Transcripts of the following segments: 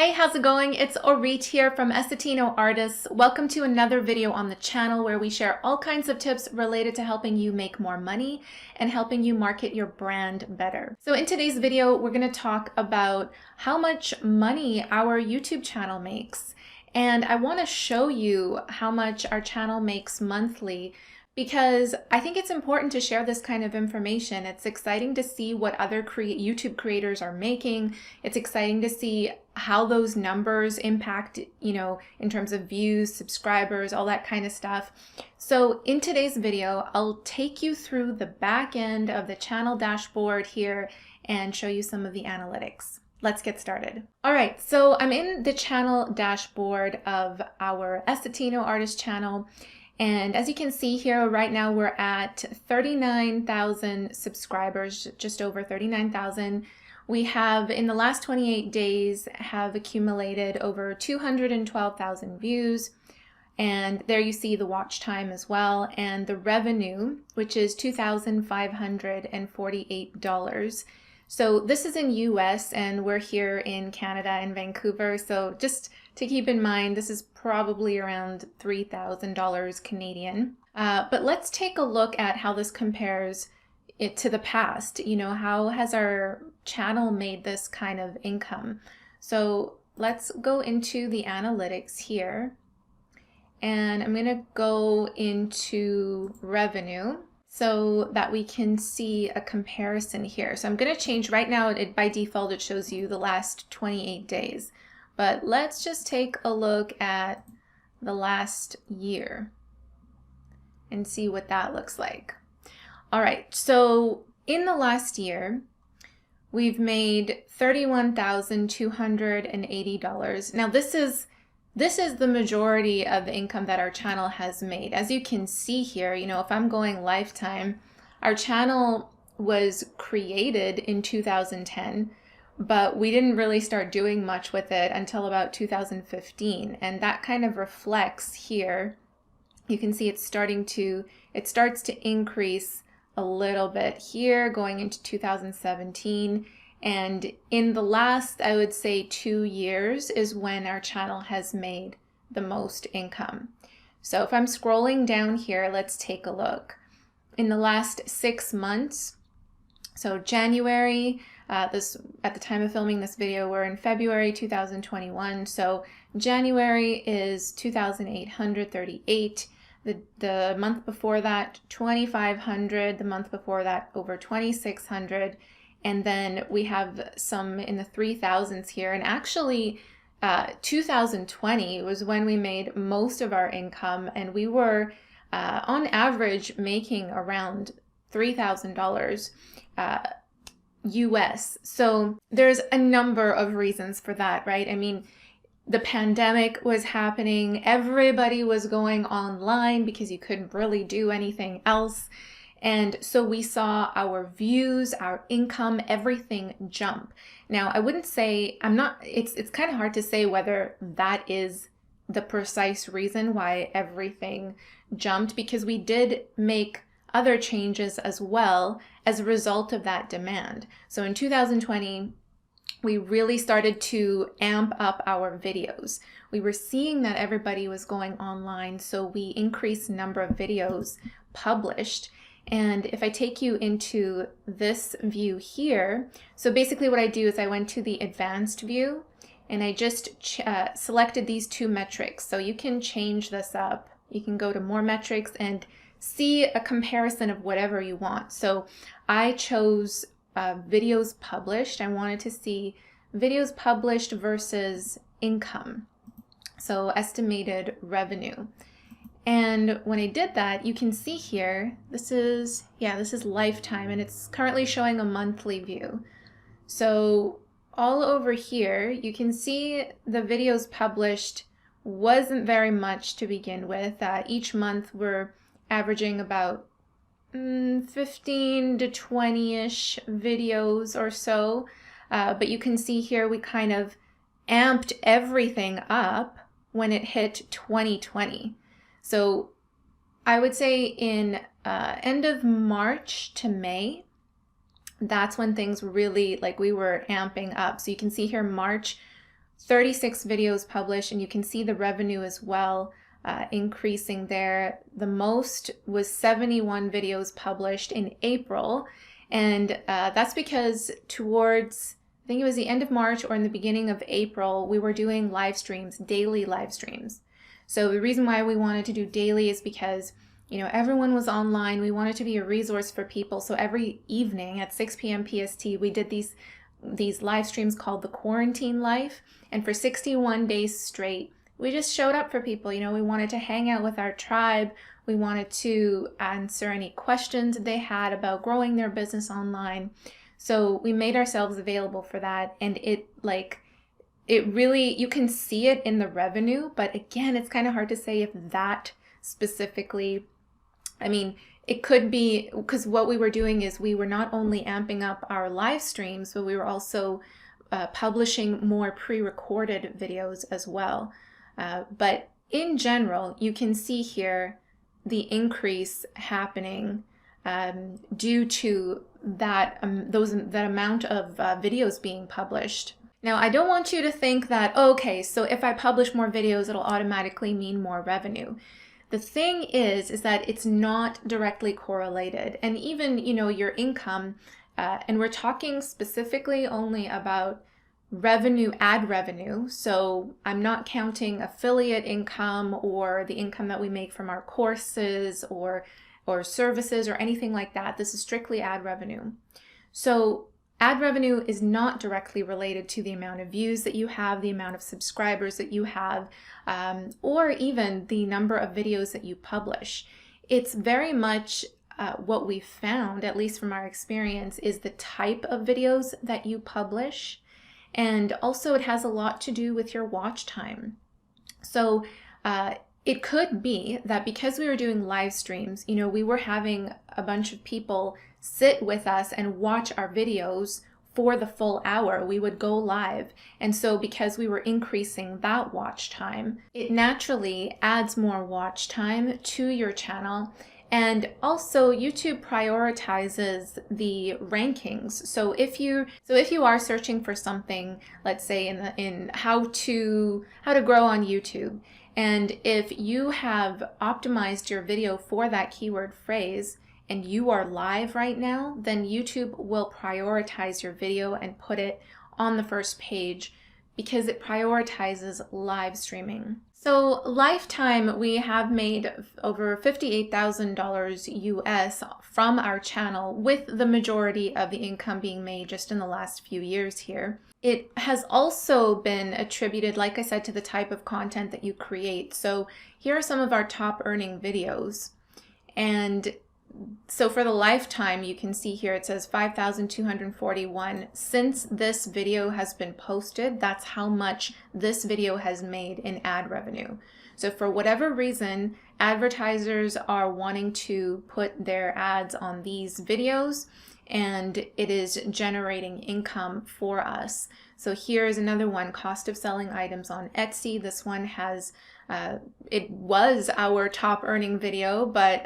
Hey, how's it going? It's Auret here from Estetino Artists. Welcome to another video on the channel where we share all kinds of tips related to helping you make more money and helping you market your brand better. So in today's video, we're going to talk about how much money our YouTube channel makes. And I want to show you how much our channel makes monthly, because I think it's important to share this kind of information. It's exciting to see what other YouTube creators are making. It's exciting to see how those numbers impact, in terms of views, subscribers, all that kind of stuff. So in today's video, I'll take you through the back end of the channel dashboard here and show you some of the analytics. Let's get started. All right, so I'm in the channel dashboard of our Estetino Artist channel. And as you can see here, right now we're at 39,000 subscribers, just over 39,000. We have, in the last 28 days, have accumulated over 212,000 views. And there you see the watch time as well, and the revenue, which is $2,548. So this is in US, and we're here in Canada in Vancouver. So just to keep in mind, this is probably around $3,000 Canadian. But let's take a look at how this compares it to the past. How has our channel made this kind of income? So let's go into the analytics here. And I'm going to go into revenue so that we can see a comparison here. So I'm going to change right now. By default, it shows you the last 28 days. But let's just take a look at the last year and see what that looks like. All right, so in the last year, we've made $31,280. Now this is the majority of the income that our channel has made. As you can see here, if I'm going lifetime, our channel was created in 2010. But we didn't really start doing much with it until about 2015. And that kind of reflects here. You can see it starts to increase a little bit here going into 2017. And in the last, I would say 2 years is when our channel has made the most income. So if I'm scrolling down here, let's take a look. In the last 6 months, so January, at the time of filming this video, we're in February 2021. So January is 2,838. The month before that, 2,500. The month before that, over 2,600. And then we have some in the 3,000s here. And actually, 2020 was when we made most of our income, and we were on average making around $3,000 US. So there's a number of reasons for that, right? I mean, the pandemic was happening. Everybody was going online because you couldn't really do anything else. And so we saw our views, our income, everything jump. Now, I wouldn't say, it's kind of hard to say whether that is the precise reason why everything jumped, because we did make other changes as well as a result of that demand. So in 2020, we really started to amp up our videos. We were seeing that everybody was going online, so we increased the number of videos published. And if I take you into this view here, so basically what I do is I went to the advanced view and I just selected these 2 metrics. So you can change this up. You can go to more metrics and see a comparison of whatever you want. So I chose videos published. I wanted to see videos published versus income. So estimated revenue. And when I did that, you can see here, this is lifetime, and it's currently showing a monthly view. So all over here, you can see the videos published wasn't very much to begin with. Each month we're averaging about 15 to 20-ish videos or so. But you can see here we kind of amped everything up when it hit 2020. So I would say in end of March to May, that's when things really, we were amping up. So you can see here March, 36 videos published, and you can see the revenue as well increasing there. The most was 71 videos published in April, and that's because towards, I think it was the end of March or in the beginning of April, we were doing live streams, daily live streams. So the reason why we wanted to do daily is because, you know, everyone was online. We wanted to be a resource for people. So every evening at 6 p.m. PST, we did these live streams called the Quarantine Life. And for 61 days straight, we just showed up for people. You know, we wanted to hang out with our tribe. We wanted to answer any questions they had about growing their business online. So we made ourselves available for that. And it really, you can see it in the revenue, but again, it's kind of hard to say if that specifically, I mean, it could be because what we were doing is we were not only amping up our live streams, but we were also publishing more pre-recorded videos as well. But in general, you can see here the increase happening due to that amount of videos being published. Now, I don't want you to think that, okay, so if I publish more videos, it'll automatically mean more revenue. The thing is that it's not directly correlated. And even, you know, your income, and we're talking specifically only about revenue, ad revenue. So I'm not counting affiliate income or the income that we make from our courses or services or anything like that. This is strictly ad revenue. So ad revenue is not directly related to the amount of views that you have, the amount of subscribers that you have, or even the number of videos that you publish. It's very much what we found, at least from our experience, is the type of videos that you publish. And also it has a lot to do with your watch time. So it could be that because we were doing live streams, you know, we were having a bunch of people sit with us and watch our videos for the full hour. We would go live. And so because we were increasing that watch time, it naturally adds more watch time to your channel. And also YouTube prioritizes the rankings. So if you are searching for something, let's say in how to grow on YouTube, and if you have optimized your video for that keyword phrase and you are live right now, then YouTube will prioritize your video and put it on the first page because it prioritizes live streaming. So lifetime, we have made over $58,000 US from our channel, with the majority of the income being made just in the last few years here. It has also been attributed, like I said, to the type of content that you create. So here are some of our top earning videos. And so for the lifetime, you can see here it says 5,241. Since this video has been posted, that's how much this video has made in ad revenue. So for whatever reason, advertisers are wanting to put their ads on these videos, and it is generating income for us. So here's another one, cost of selling items on Etsy. This one has it was our top earning video, but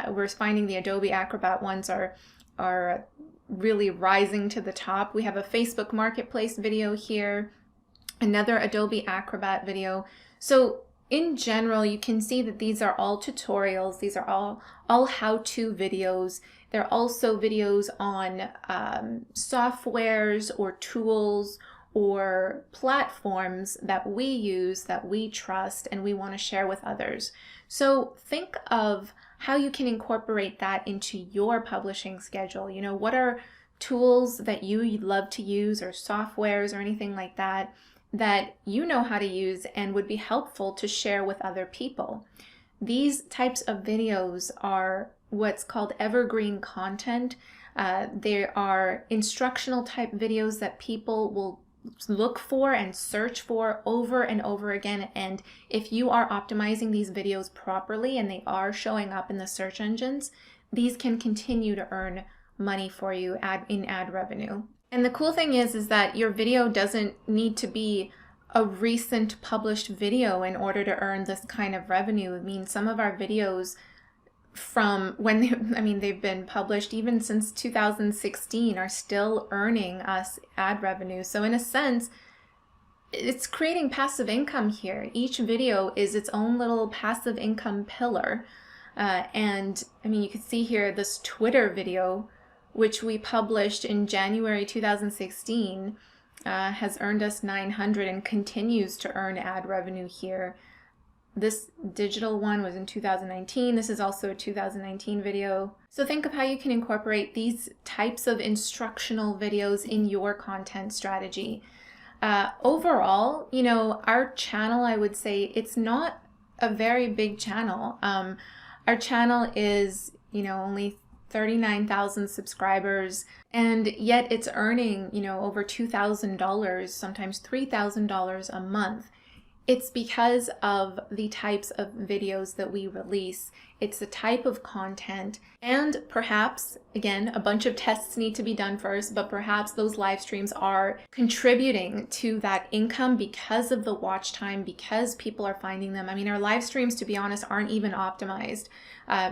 we're finding the Adobe Acrobat ones are really rising to the top. We have a Facebook Marketplace video here, another Adobe Acrobat video. So in general, you can see that these are all tutorials. These are all how-to videos. They're also videos on softwares or tools or platforms that we use, that we trust, and we want to share with others. So think of how you can incorporate that into your publishing schedule. You know, what are tools that you love to use, or softwares or anything like that, that you know how to use and would be helpful to share with other people. These types of videos are what's called evergreen content. They are instructional type videos that people will look for and search for over and over again. And if you are optimizing these videos properly and they are showing up in the search engines, these can continue to earn money for you in ad revenue. And the cool thing is that your video doesn't need to be a recent published video in order to earn this kind of revenue. I mean, some of our videos from when they've been published even since 2016 are still earning us ad revenue. So in a sense, it's creating passive income here. Each video is its own little passive income pillar. And I mean, you can see here this Twitter video, which we published in January 2016, has earned us 900 and continues to earn ad revenue here. This digital one was in 2019. This is also a 2019 video. So think of how you can incorporate these types of instructional videos in your content strategy. Overall, you know, our channel, I would say it's not a very big channel. Our channel is, you know, only 39,000 subscribers, and yet it's earning, you know, over $2,000, sometimes $3,000 a month. It's because of the types of videos that we release. It's the type of content, and perhaps, again, a bunch of tests need to be done first, but perhaps those live streams are contributing to that income because of the watch time, because people are finding them. I mean, our live streams, to be honest, aren't even optimized,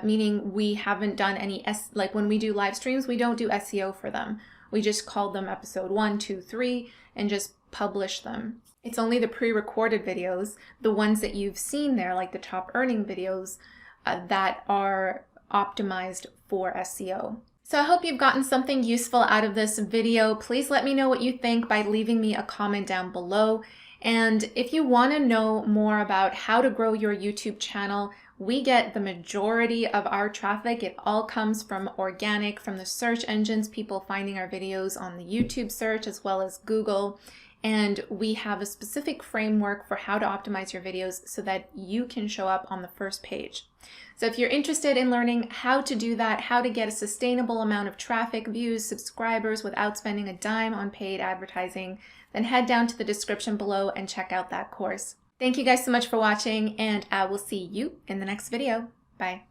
meaning we haven't done any, like when we do live streams, we don't do SEO for them. We just call them episode 1, 2, 3, and just publish them. It's only the pre-recorded videos, the ones that you've seen there, like the top earning videos, that are optimized for SEO. So I hope you've gotten something useful out of this video. Please let me know what you think by leaving me a comment down below. And if you want to know more about how to grow your YouTube channel, we get the majority of our traffic. It all comes from organic, from the search engines, people finding our videos on the YouTube search as well as Google. And we have a specific framework for how to optimize your videos so that you can show up on the first page. So if you're interested in learning how to do that, how to get a sustainable amount of traffic, views, subscribers without spending a dime on paid advertising, then head down to the description below and check out that course. Thank you guys so much for watching, and I will see you in the next video. Bye.